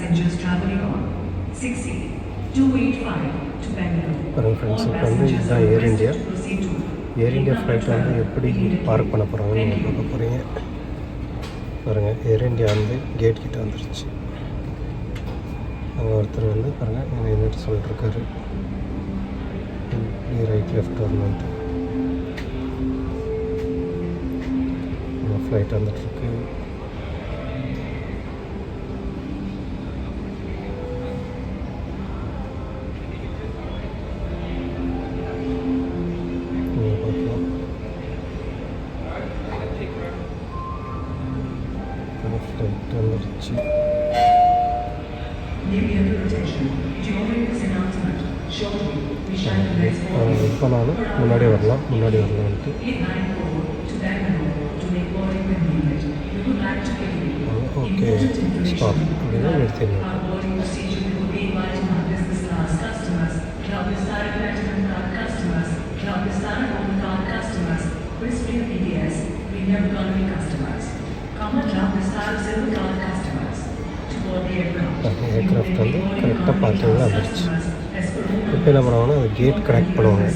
passengers traveling on 6C285 to Bangalore. பாருங்கள் friends, இப்போ வந்து இதுதான் ஏர் இந்தியா. ஏர் இந்தியா ஃப்ளைட் வந்து எப்படி பார்க் பண்ண போகிறாங்கன்னு நீங்கள் பார்க்க போகிறீங்க. பாருங்கள், ஏர் இந்தியா வந்து கேட் கிட்ட வந்துருச்சு. அங்கே ஒருத்தர் வந்து பாருங்கள் இங்கே என்னட்டு சொல்லிட்டுருக்காரு, ரைட் லெஃப்ட் வரணுன்ட்டு. ஃப்ளைட் வந்துட்டுருக்கு. ஃப்ளைட் வந்துடுச்சு. இப்போ நான் முன்னாடி வரலான்ட்டு ஓகே ஸ்டாப் அப்படின்னா நிறுத்திடலாம். ஏர்க்ராஃப்ட் வந்து கரெக்டாக பார்க்கிங்கில் வந்துடுச்சு. இப்போ என்ன பண்ணுவாங்கன்னா அது கேட் கனெக்ட் பண்ணுவாங்க.